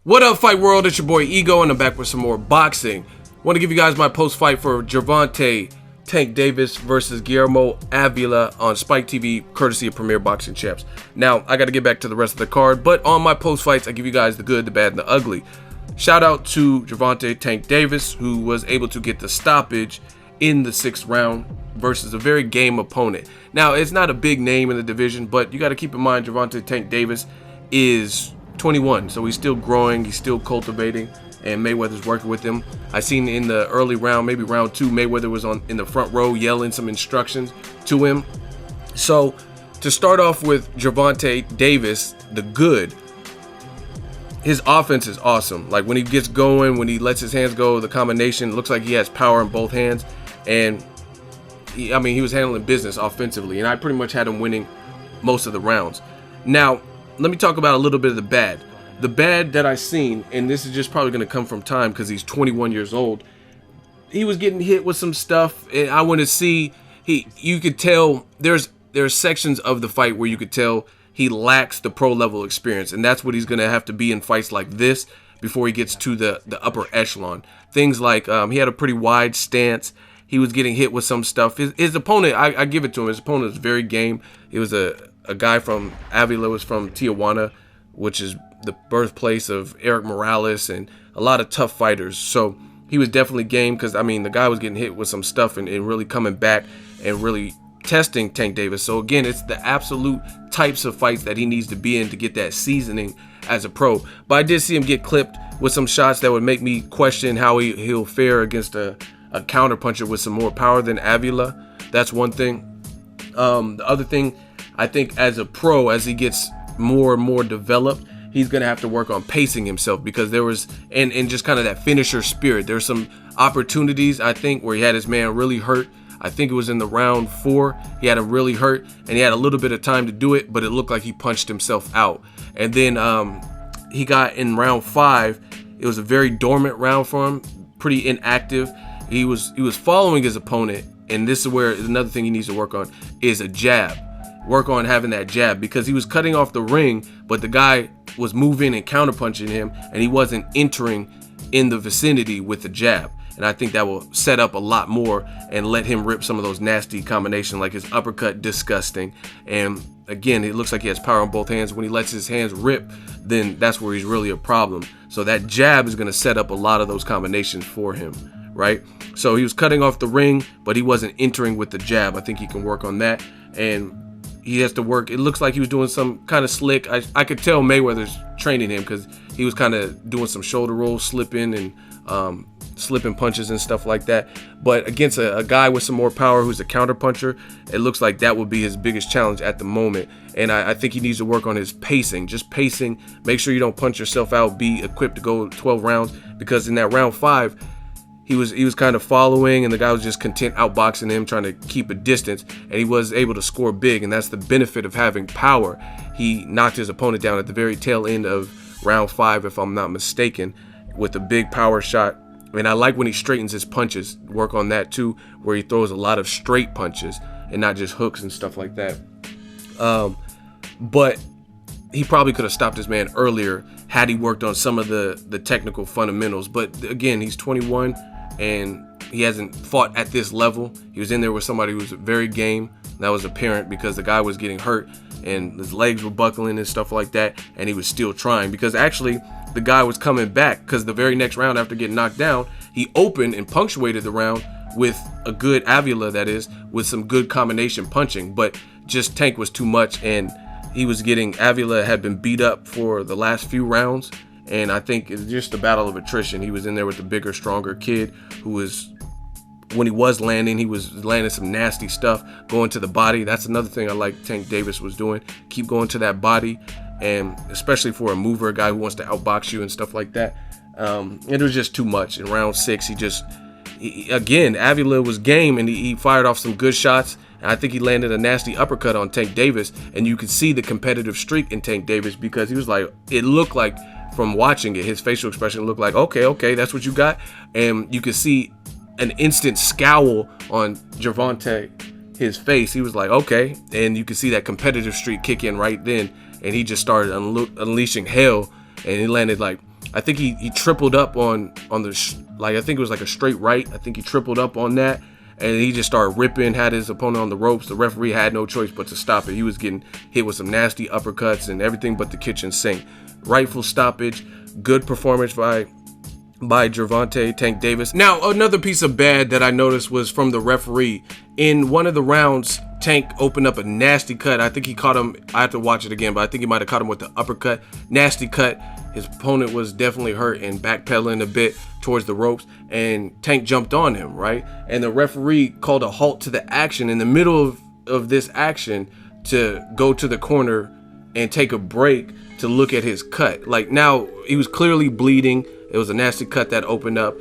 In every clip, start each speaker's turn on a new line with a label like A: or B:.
A: What up, Fight World? It's your boy Ego, and I'm back with some more boxing. Want to give you guys my post-fight for Gervonta Tank Davis versus Guillermo Avila on Spike TV, courtesy of Premier Boxing Champs. Now, I got to get back to the rest of the card, but on my post-fights, I give you guys the good, the bad, and the ugly. Shout out to Gervonta Tank Davis, who was able to get the stoppage in the 6th round versus a very game opponent. Now, it's not a big name in the division, but you got to keep in mind Gervonta Tank Davis is 21, so he's still growing, he's still cultivating, and Mayweather's working with him. I seen in the early round, maybe round 2, Mayweather was in the front row yelling some instructions to him. So to start off with Gervonta Davis, the good, his offense is awesome. Like when he gets going, when he lets his hands go, the combination looks like he has power in both hands, and he was handling business offensively, and I pretty much had him winning most of the rounds. Now, let me talk about a little bit of the bad. The bad that I seen, and this is just probably going to come from time because he's 21 years old. He was getting hit with some stuff, and I want to see you could tell there's sections of the fight where you could tell he lacks the pro level experience, and that's what he's going to have to be in fights like this before he gets to the upper echelon. Things like he had a pretty wide stance. He was getting hit with some stuff. His opponent, I give it to him. His opponent was very game. It was a guy from Avila, was from Tijuana, which is the birthplace of Eric Morales and a lot of tough fighters. So he was definitely game because, the guy was getting hit with some stuff and really coming back and really testing Tank Davis. So again, it's the absolute types of fights that he needs to be in to get that seasoning as a pro. But I did see him get clipped with some shots that would make me question how he'll fare against a counter puncher with some more power than Avila. That's one thing. The other thing, I think as a pro, as he gets more and more developed, he's going to have to work on pacing himself because there was, and just kind of that finisher spirit. There's some opportunities, I think, where he had his man really hurt. I think it was in the round 4. He had him really hurt, and he had a little bit of time to do it, but it looked like he punched himself out. And then he got in round 5. It was a very dormant round for him, pretty inactive. He was following his opponent, and this is where another thing he needs to work on is a jab. Work on having that jab because he was cutting off the ring, but the guy was moving and counterpunching him, and he wasn't entering in the vicinity with the jab. And I think that will set up a lot more and let him rip some of those nasty combinations, like his uppercut, disgusting. And again, it looks like he has power on both hands. When he lets his hands rip, then that's where he's really a problem. So that jab is going to set up a lot of those combinations for him, right? So he was cutting off the ring, but he wasn't entering with the jab. I think he can work on that. And he has to work. It looks like he was doing some kind of slick. I could tell Mayweather's training him because he was kind of doing some shoulder rolls, slipping and slipping punches and stuff like that. But against a guy with some more power who's a counter puncher, it looks like that would be his biggest challenge at the moment. And I think he needs to work on his pacing. Just pacing. Make sure you don't punch yourself out. Be equipped to go 12 rounds because in that round 5, he was kind of following, and the guy was just content outboxing him, trying to keep a distance, and he was able to score big, and that's the benefit of having power. He knocked his opponent down at the very tail end of round 5, if I'm not mistaken, with a big power shot. And I like when he straightens his punches. Work on that too, where he throws a lot of straight punches and not just hooks and stuff like that. But he probably could have stopped his man earlier had he worked on some of the technical fundamentals. But again, he's 21. And he hasn't fought at this level. He was in there with somebody who was very game. That was apparent because the guy was getting hurt and his legs were buckling and stuff like that, and he was still trying because actually the guy was coming back because the very next round after getting knocked down, he opened and punctuated the round with a good Avila, that is, with some good combination punching, but just Tank was too much, and Avila had been beat up for the last few rounds. And I think it's just a battle of attrition. He was in there with the bigger, stronger kid who was, when he was landing some nasty stuff, going to the body. That's another thing I like Tank Davis was doing. Keep going to that body, and especially for a mover, a guy who wants to outbox you and stuff like that. It was just too much. In round 6, again, Avila was game, and he fired off some good shots. And I think he landed a nasty uppercut on Tank Davis, and you could see the competitive streak in Tank Davis because he was like, it looked like, from watching it, his facial expression looked like, okay, that's what you got. And you could see an instant scowl on Gervonta, his face. He was like, okay. And you could see that competitive streak kick in right then. And he just started unleashing hell. And he landed like, I think he tripled up on the like, I think it was like a straight right. I think he tripled up on that, and he just started ripping, had his opponent on the ropes. The referee had no choice but to stop it. He was getting hit with some nasty uppercuts and everything but the kitchen sink. Rightful stoppage. Good performance by Gervonta Tank Davis. Now, another piece of bad that I noticed was from the referee. In one of the rounds, Tank opened up a nasty cut. I think he caught him. I have to watch it again, but I think he might have caught him with the uppercut. Nasty cut. His opponent was definitely hurt and backpedaling a bit towards the ropes, and Tank jumped on him, right? And the referee called a halt to the action in the middle of this action to go to the corner and take a break to look at his cut. Like, now he was clearly bleeding. It was a nasty cut that opened up,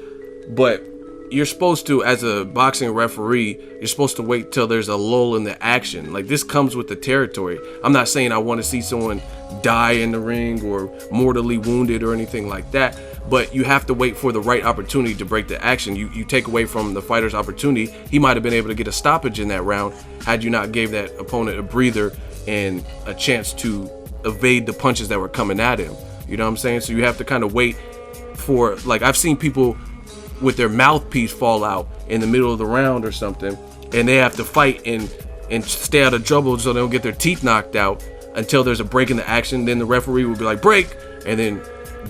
A: but you're supposed to, as a boxing referee, you're supposed to wait till there's a lull in the action. Like, this comes with the territory. I'm not saying I want to see someone die in the ring or mortally wounded or anything like that, but you have to wait for the right opportunity to break the action. You take away from the fighter's opportunity. He might have been able to get a stoppage in that round had you not gave that opponent a breather and a chance to evade the punches that were coming at him. You know what I'm saying? So you have to kind of wait for, like, I've seen people with their mouthpiece fall out in the middle of the round or something, and they have to fight and stay out of trouble so they don't get their teeth knocked out until there's a break in the action. Then the referee will be like, break, and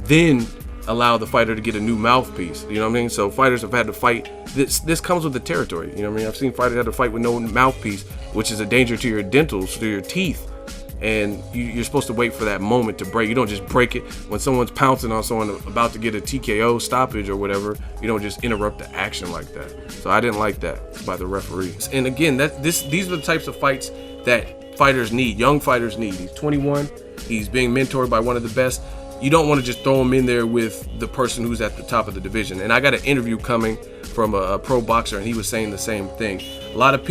A: then allow the fighter to get a new mouthpiece. You know what I mean? So fighters have had to fight. This comes with the territory. You know what I mean? I've seen fighters have to fight with no mouthpiece, which is a danger to your dentals, to your teeth. And you're supposed to wait for that moment to break. You don't just break it when someone's pouncing on someone about to get a TKO stoppage or whatever. You don't just interrupt the action like that. So I didn't like that by the referees. And again, these are the types of fights that fighters need, young fighters need. He's 21. He's being mentored by one of the best. You don't want to just throw him in there with the person who's at the top of the division. And I got an interview coming from a pro boxer, and he was saying the same thing. A lot of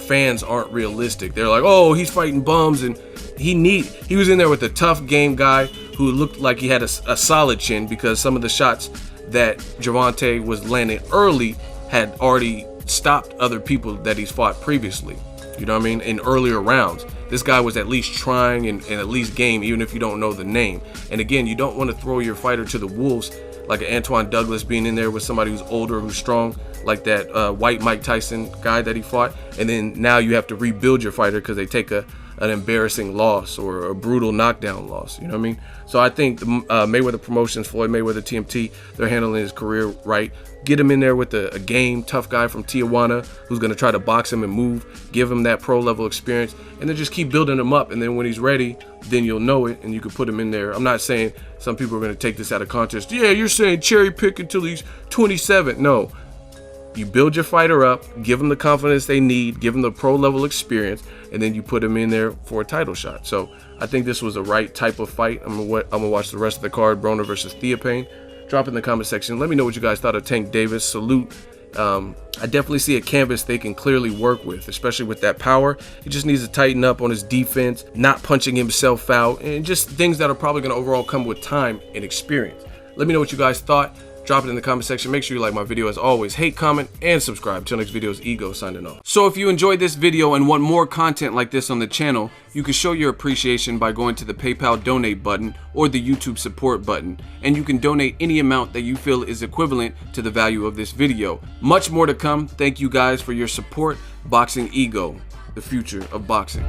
A: fans aren't realistic. They're like, oh, he's fighting bums, and he was in there with a tough game guy who looked like he had a solid chin, because some of the shots that Gervonta was landing early had already stopped other people that he's fought previously. You know what I mean? In earlier rounds. This guy was at least trying and at least game, even if you don't know the name. And again, you don't want to throw your fighter to the wolves, like an Antoine Douglas being in there with somebody who's older, who's strong, like that white Mike Tyson guy that he fought. And then now you have to rebuild your fighter because they take an embarrassing loss or a brutal knockdown loss. You know what I mean? So I think the Mayweather Promotions, Floyd Mayweather, TMT, they're handling his career right. Get him in there with a game, tough guy from Tijuana who's going to try to box him and move, give him that pro level experience, and then just keep building him up. And then when he's ready, then you'll know it and you can put him in there. I'm not saying some people are going to take this out of context. Yeah, you're saying cherry pick until he's 27. No. You build your fighter up, give them the confidence they need, give them the pro level experience, and then you put them in there for a title shot. So I think this was the right type of fight. I'm gonna watch the rest of the card, Broner versus Theophane. Drop in the comment section. Let me know what you guys thought of Tank Davis. Salute. I definitely see a canvas they can clearly work with, especially with that power. He just needs to tighten up on his defense, not punching himself out, and just things that are probably going to overall come with time and experience. Let me know what you guys thought. Drop it in the comment section. Make sure you like my video as always. Hate, comment, and subscribe. Till next video is Ego signing off. So if you enjoyed this video and want more content like this on the channel, you can show your appreciation by going to the PayPal donate button or the YouTube support button. And you can donate any amount that you feel is equivalent to the value of this video. Much more to come. Thank you guys for your support. Boxing Ego, the future of boxing.